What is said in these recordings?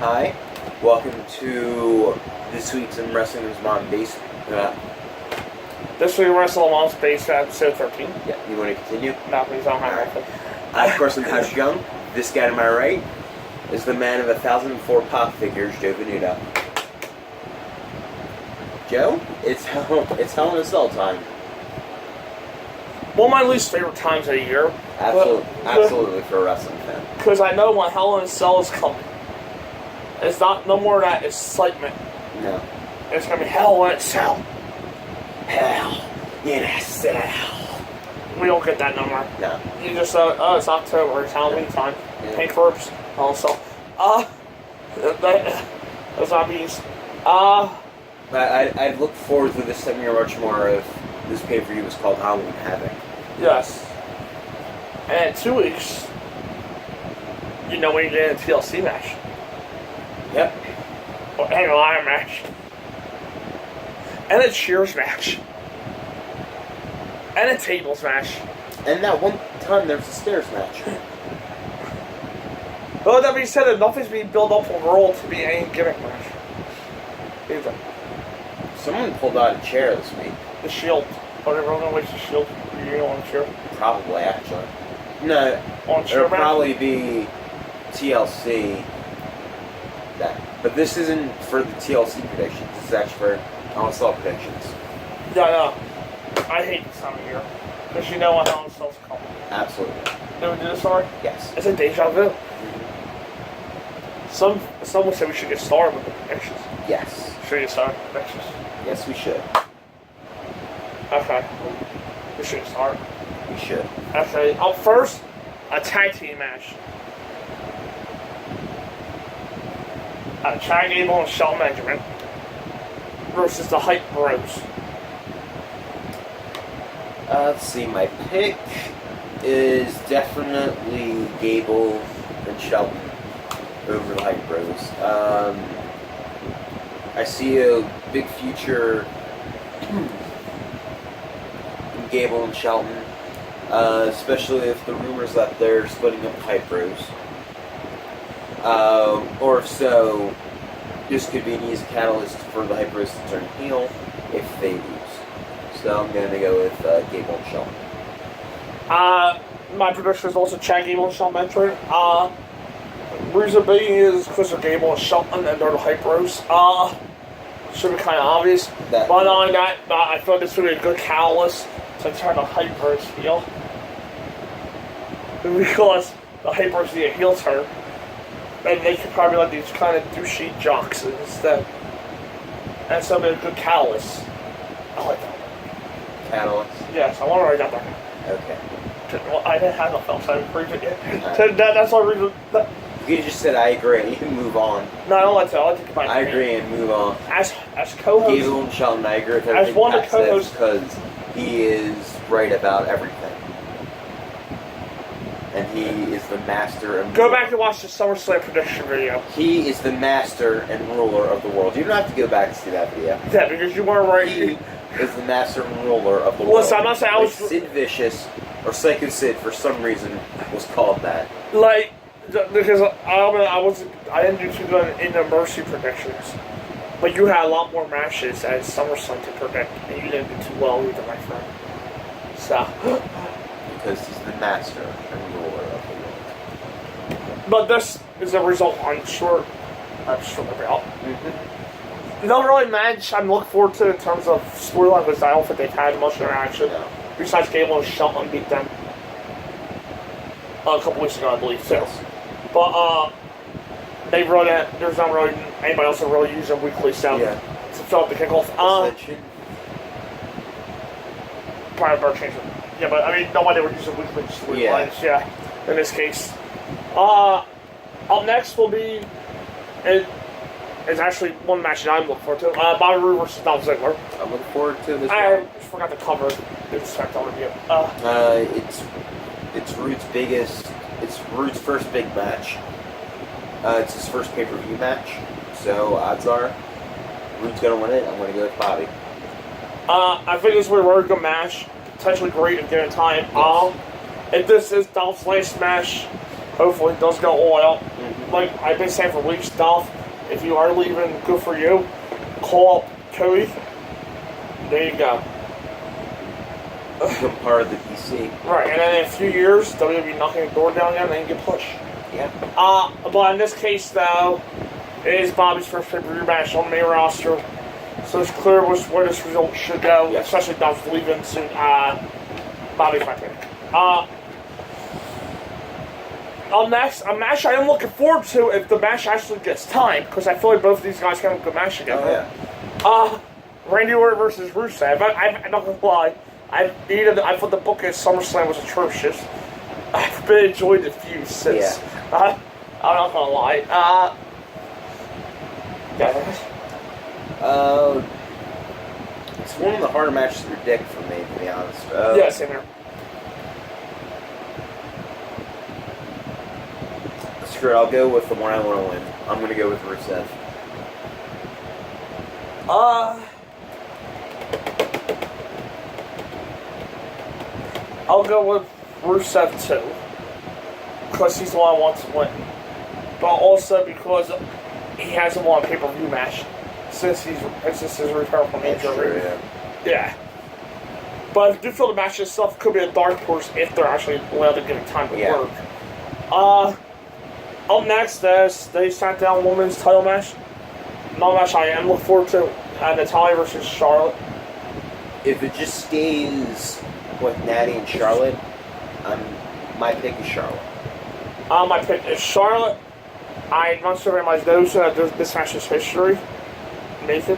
Hi, welcome to this week's in Wrestling's Mom Base. This week, Wrestle Mom's Base episode 13. Yeah, you want to continue? No, please don't have anything. Of course, I'm Patrick Young. This guy to my right is the man of 1,004 pop figures, Joe Venuto. Joe, it's Hell in a Cell time. One of my least favorite times of the year. Absolutely for a wrestling fan. Because I know when Hell in a Cell is coming. It's not no more of that excitement. No. It's going to be Hell in a Cell. Hell in a Cell. We don't get that no more. No. You just oh, it's October, it's Halloween time. Yeah. Pink Verbs, Hell in a Cell. That's not bees. I'd look forward to this 7-year much more if this pay-per-view was called Halloween Havoc. Yes. And in 2 weeks, you know when you get a TLC match. Yep. And a ladder match. And a cheers match. And a tables match. And that one time there was a stairs match. Well, that being said, nothing's being built up for World to be any gimmick match. Either. Someone pulled out a chair this week. The Shield. Are they going to waste the Shield? Are you on the chair? Probably, actually. No, On chair it'll match? probably be TLC. But this isn't for the TLC predictions. This is actually for Hell in a Cell predictions. Yeah, I know. I hate this time of year. Because you know what Hell in a Cell's coming. Absolutely. Did we do this already? Yes. It's a deja vu. Some would say we should get started with the predictions. Yes. Should we get started with the predictions? Yes, we should. Okay. We should get started. We should. Okay, up first, a tag team match. Chad Gable and Shelton Benjamin versus the Hype Bros. Let's see, my pick is definitely Gable and Shelton over the Hype Bros. I see a big future in Gable and Shelton, especially if the rumors that they're splitting up the Hype Bros. Or if so, this could be an easy catalyst for the Hype Bros to turn heel if they lose. So I'm going to go with Gable and Shelton. My prediction is also Chad Gable and Shelton Benjamin. Reason being is because of Gable and Shelton and they're the Hype Bros. Should be kind of obvious. But not only that, I thought this would be a good catalyst to turn the Hype Bros heel. Because the Hype Bros need a heel turn. And they could probably let these kind of douchey jocks instead. And so it'd be a good catalyst. I like that one. Catalyst? Yes, I want to write that down. Okay. Well, I didn't have no film, so I didn't read it yet. That's one reason. You just said I agree and move on. No, I don't like to. I like to combine. I agree and move on. As co-host. Gable and Shelton, I agree with everything one of Pat the co-hosts, says because he is right about everything. And he is the master and Go back and watch the SummerSlam prediction video. He is the master and ruler of the world. You don't have to go back and see that video. Yeah, because you weren't right. He is the master and ruler of the world. Listen, I'm not saying I was... Sid Vicious, or Psycho Sid, for some reason, was called that. Like, because I didn't do too good in the Mercy predictions. But you had a lot more matches as SummerSlam to predict, and you didn't do too well either, my friend. So... Because he's the master and ruler of the world. But this is a result I'm sure about. Mm-hmm. Not really match I'm looking forward to in terms of storyline because I don't think they've had much interaction. No. Besides Gable and Shelton beat them a couple weeks ago, I believe, too. Yes. But they really there's not really anybody else that really use them weekly, so to fill up the kickoff. Probably better change it. Yeah, but I mean nobody would use them weekly storylines. Yeah. In this case. Up next will be it's actually one match that I'm looking forward to. Bobby Roode versus Dolph Ziggler. I'm looking forward to this I one. forgot to cover the SmackDown review. It's Roode's first big match. It's his first pay-per-view match. So odds are Roode's gonna win it. I'm gonna go with Bobby. I think this will be a very good match. Potentially great at given time. Yes. If this is Dolph's last match, hopefully it does go all out. Mm-hmm. like I've been saying for weeks, Dolph, if you are leaving, good for you. Call up Cody. There you go. Become part of the PC. Right, and then in a few years, WWE knocking the door down again, and then you get pushed. Yeah. But in this case, though, it is Bobby's first pay-per-view match on the main roster, so it's clear where this result should go, yes. Especially Dolph leaving soon. Bobby's my pick. Next, a match I am looking forward to if the match actually gets time, because I feel like both of these guys can have a good match together. Oh, yeah. Randy Orton versus Rusev. I'm not gonna lie. I thought the book at SummerSlam was atrocious. I've been enjoying the feud since. Yeah. I'm not gonna lie. It's one of the harder matches to predict for me, to be honest. Yeah, same here. Screw it, I'll go with the one I want to win. I'm going to go with Rusev. I'll go with Rusev too, because he's the one I want to win. But also because he hasn't won a pay-per-view match since his return from injury. Yeah. But I do feel the match itself could be a dark horse if they're actually allowed to give it time to work. Up next, they sat down women's title match. Not a match I am looking forward to. Natalya versus Charlotte. If it just stays with Natty and Charlotte, my pick is Charlotte. My pick is Charlotte. I'm not sure if anybody knows that this match is history. Nathan?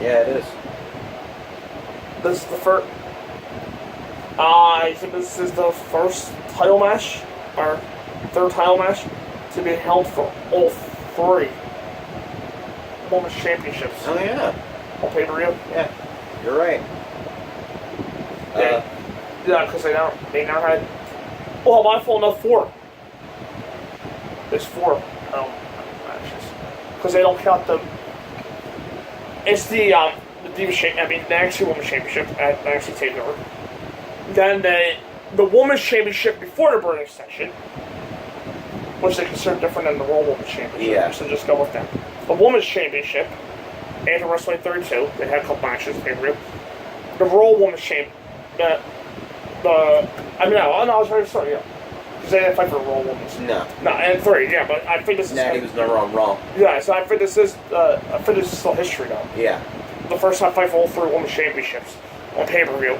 Yeah, it is. This is the first. I think this is the first title match, or third title match, to be held for all three women's championships. Oh, yeah. On pay-per-view. Yeah, you're right. Yeah, because they never had. Well, my fault, no, 4. There's 4 matches. Because they don't count the. It's the Diva the NXT Women's Championship at NXT TakeOver. Then the Women's Championship before the Burning Session, which they consider different than the Raw Women's Championship. Yeah. So just go with them. The Women's Championship, after WrestleMania 32, they had a couple matches pay-per-view. The Raw Women's Championship, I was very sorry, yeah. Because they didn't fight for the Raw Women's. No. No, and 3, yeah, but I think this is. Natty was never on Raw. Yeah, so I think this is still history though. Yeah. The first time fight for all 3 women's championships on pay-per-view.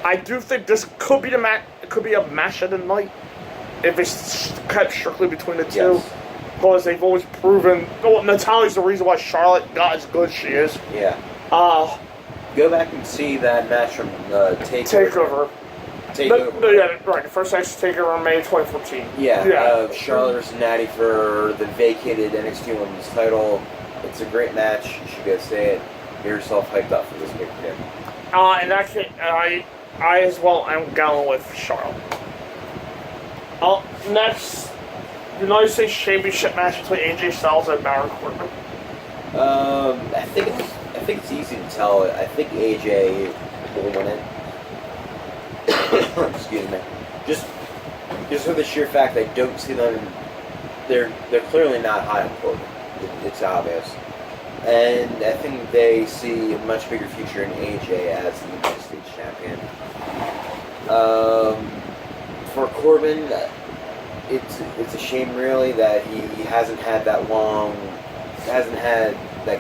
I do think this could be it could be a match of the night if it's kept strictly between the two. Yes. Because they've always proven. Well, Natalya's the reason why Charlotte got as good as she is. Yeah. Go back and see that match from TakeOver. Yeah, right. The first NXT TakeOver in May 2014. Yeah. Charlotte versus Natty for the vacated NXT Women's title. It's a great match. You should go see it. Get yourself hyped up for this pay-per-view. In that case, I as well am going with Charlotte. Next, United States Championship match between AJ Styles and Baron Corbin. I think it's easy to tell. I think AJ will win it. Excuse me. Just for the sheer fact I don't see them. They're clearly not high on Corbin. It's obvious. And I think they see a much bigger future in AJ as the United States champion. For Corbin, it's a shame really that he hasn't had that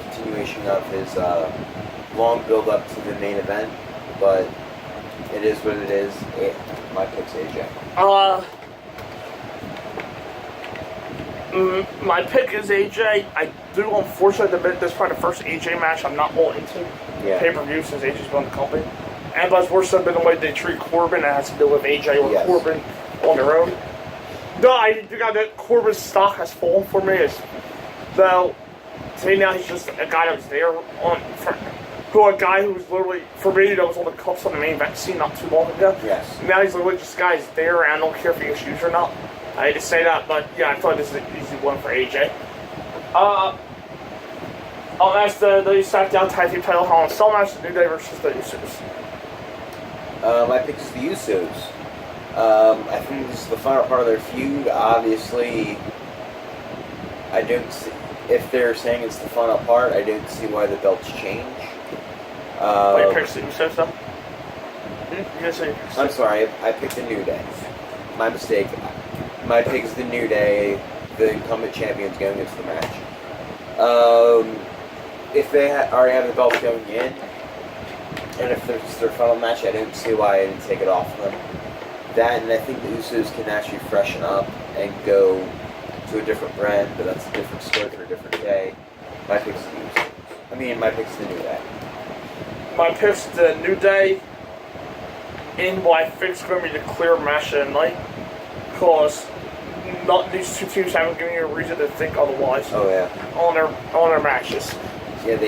continuation of his long build up to the main event, but it is what it is. My pick's AJ. My pick is AJ. I do unfortunately admit this is probably the first AJ match I'm not all into pay-per-view since AJ's been on the company. And but it's worse than the way they treat Corbin. It has to do with AJ or Corbin on their own. No, I think that Corbin's stock has fallen for me. Though to me now he's just a guy that was there a guy who was literally, for me, that was on the cups on the main event scene not too long ago. Yes. Now he's literally just a guy who's there, and I don't care if he gets used or not. I hate to say that, but yeah, I thought this is an easy one for AJ. Next, the sat down tag team title Hall in Cell match, the New Day versus the Usos. My pick is the Usos. I think this is the final part of their feud. Obviously, I don't see, if they're saying it's the final part, I don't see why the belts change. Wait, pick the Usos stuff? I'm sorry, I picked the New Day. My mistake. My pick is the New Day, the incumbent champions going into the match. If they already have the belts going in, and if it's their final match, I don't see why I didn't take it off them. That, and I think the Usos can actually freshen up and go to a different brand, but that's a different story for a different day. My pick's the Usos. My pick's the New Day. My pick's the New Day in what I think is going to be the clear match of the night, because these two teams haven't given you a reason to think otherwise. Oh yeah. On their matches. Yeah,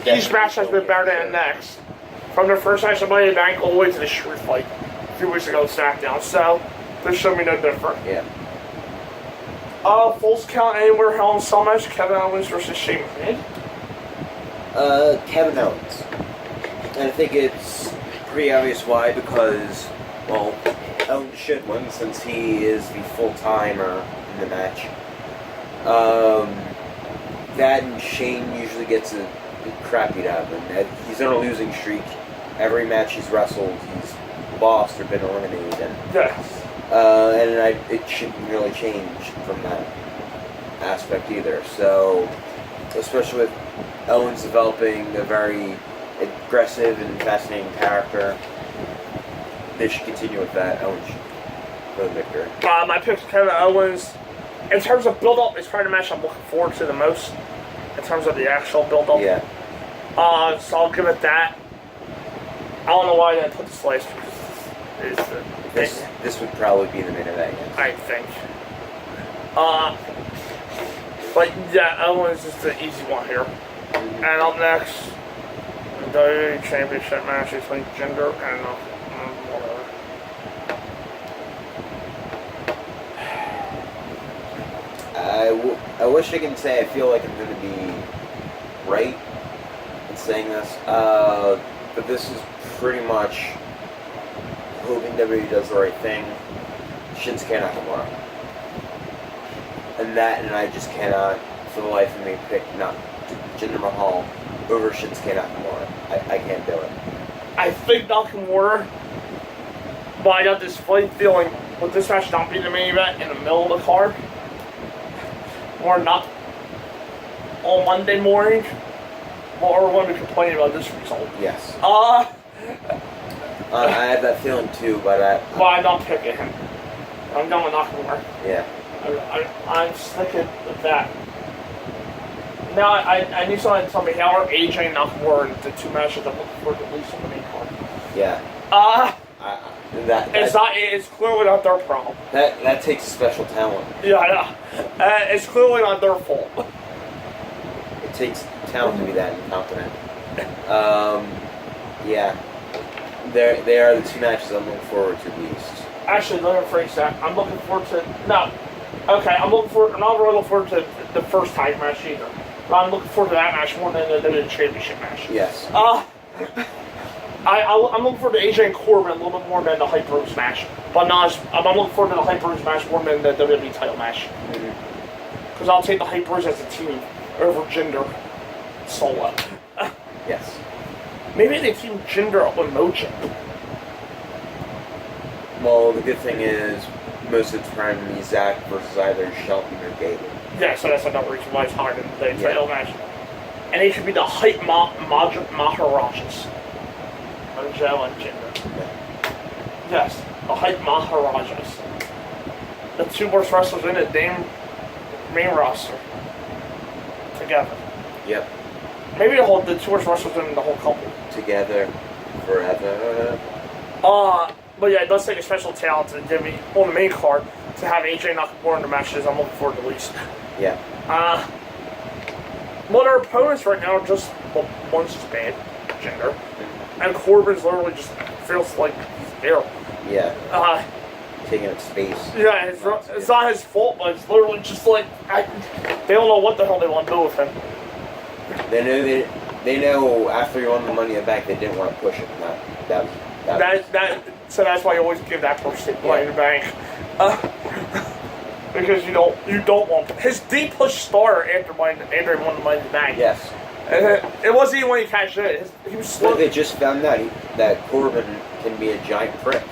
Each match has been better than the next. From their first match of Money in the Bank all the way to the street fight a few weeks ago on SmackDown. So this showed me no different. Yeah. Falls Count Anywhere Hell in a Cell match, Kevin Owens versus Shane McMahon. Kevin Owens. And I think it's pretty obvious why, because, well, Owens should win since he is the full-timer in the match. That and Shane usually gets a crap beat out of him. He's on a losing streak. Every match he's wrestled, he's lost or been eliminated. Yes. It shouldn't really change from that aspect either. So, especially with Owens developing a very aggressive and fascinating character, they should continue with that. Owens for the victory. My pick's Kevin Owens. In terms of build-up, it's probably the match I'm looking forward to the most. In terms of the actual build-up. Yeah. So I'll give it that. I don't know why I didn't put this last because this would probably be the main event. Yes. I think. But yeah, Owens is the easy one here. Mm-hmm. And up next, the WWE Championship match between Jinder and whatever. I wish I can say I feel like I'm going to be right in saying this, but this is pretty much hoping WWE does the right thing. Shinsuke Nakamura. And I just cannot, for the life of me, pick not Jinder Mahal over Shinsuke Nakamura. I can't do it. I think Nakamura, but I got this funny feeling with this match not being the main event in the middle of the card, or not on Monday morning, or we're going to be complaining about this result. Yes. I have that feeling too, but I'm not picking him. I'm going with Nakamura. Yeah. I'm sticking with that. Now, I need someone to tell me how are AJ and Nakamura the two matches I'm looking for at least on the main card. Yeah. It's clearly not their problem. That takes special talent. Yeah, I know. It's clearly not their fault. It takes talent to be that incompetent. Yeah. They are the two matches I'm looking forward to least. Actually, let me rephrase that. I'm looking forward to... No. Okay, I'm not really looking forward to the first tag match either. But I'm looking forward to that match more than the championship match. Yes. I'm looking forward to AJ and Corbin a little bit more than the Hype Bros match. But I'm looking forward to the Hype Bros match more than the WWE title match. Because I'll take the Hype Bros as a team over Jinder solo. Yes. Maybe they team Jinder up with Mojo. Well, the good thing is, most of the time, it's Zach versus either Shelton or Gable. Yeah, so that's another reason why it's hard in the title match. And they should be the Hype Maharajas. Mojo and Jinder. Yeah. Yes, the Hype Maharajas. The two worst wrestlers in the main roster. Together. Yep. Maybe the two worst wrestlers in the whole company. Together. Forever. But yeah, it does take a special talent to give me on the main card to have AJ Nakamura in the matches I'm looking forward to least. Yeah. Well, their opponents right now are just, well, one's just bad, Jinder, and Corbin's literally just feels like he's there. Yeah. Taking up space. Yeah, it's not his fault, but it's literally just like, they don't know what the hell they want to do with him. They know after he won the Money in the Bank, they didn't want to push him. So that's why you always give that person money in the bank. Because you don't want his D push starter after he won the money in the bank. Yes. It wasn't even when he cashed it. He was slow. They just found out that Corbin can be a giant prick.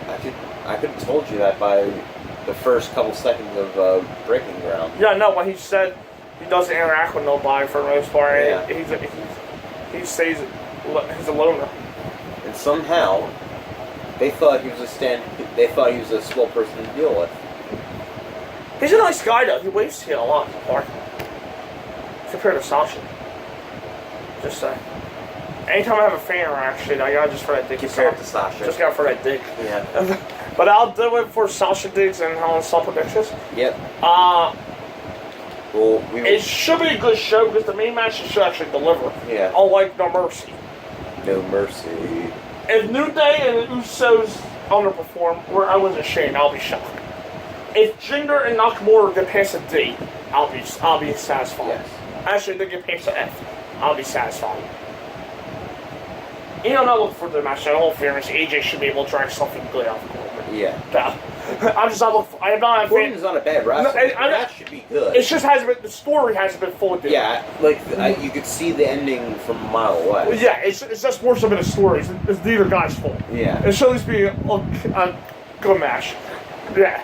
I could have told you that by the first couple seconds of Breaking Ground. Yeah, no, when he said he doesn't interact with nobody for the most part. Yeah. He stays, he's a loner. And somehow, they thought he was a swell person to deal with. He's a nice guy though. He waves to you a lot in the park. Compared to Sasha. Just saying. Anytime I have a fan interaction, I gotta just for that dick. Compared to Sasha. Just got for that dick. Yeah. But I'll do it for Sasha digs and Helen's Salt predictions. Yep. It should be a good show because the main match should actually deliver. Yeah. Unlike No Mercy. No Mercy. If New Day and Usos underperform, where I was ashamed, I'll be shocked. If Jinder and Nakamura get past a D, I'll be satisfied. Yes. Actually, they get past an F, I'll be satisfied. You know, I'm not looking for the match. In all fairness, AJ should be able to drag something good out of Corbin. Yeah. I'm just not looking. I'm not a fan. Corbin's not a bad wrestler. That should be good. It just hasn't been. The story hasn't been fully developed. Yeah, you could see the ending from a mile away. Well, yeah, it's just more so been a story. It's neither guy's fault. Yeah. It should at least be a good match. Yeah.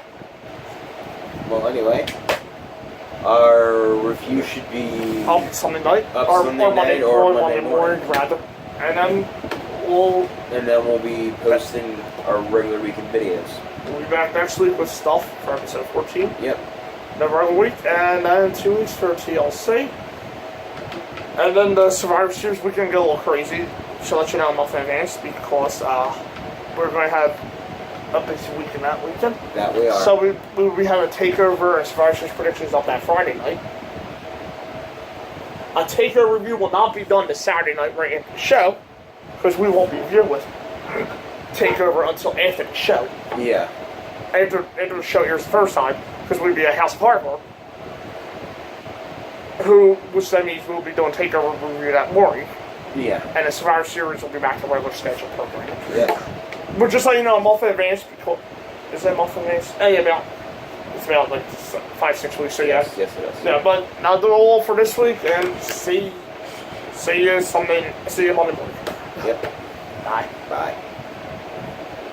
Well, anyway, our review should be Up Sunday night, or Monday morning, rather, and then we'll be posting our regular weekend videos. We'll be back next week with stuff for episode 14. Yep. The regular week, and then in 2 weeks for TLC. And then the Survivor Series weekend get a little crazy. Should let you know a month in advance because we're going to have a busy weekend that weekend. That we are. So we will be having a takeover and Survivor Series predictions up that Friday night. A takeover review will not be done this Saturday night right after the show because we won't be here with takeover until after the show. Yeah. After the show airs the first time because we'll be at House of Hardware. Which that means we'll be doing takeover review that morning. Yeah. And the Survivor Series will be back to regular schedule program. Yeah. But just so you know, a month in advance because is that a month in advance? It's about like 5-6 weeks. So yes, it is. Yeah, but I'll do it all for this week and see you Monday morning. Yep. Bye. Bye.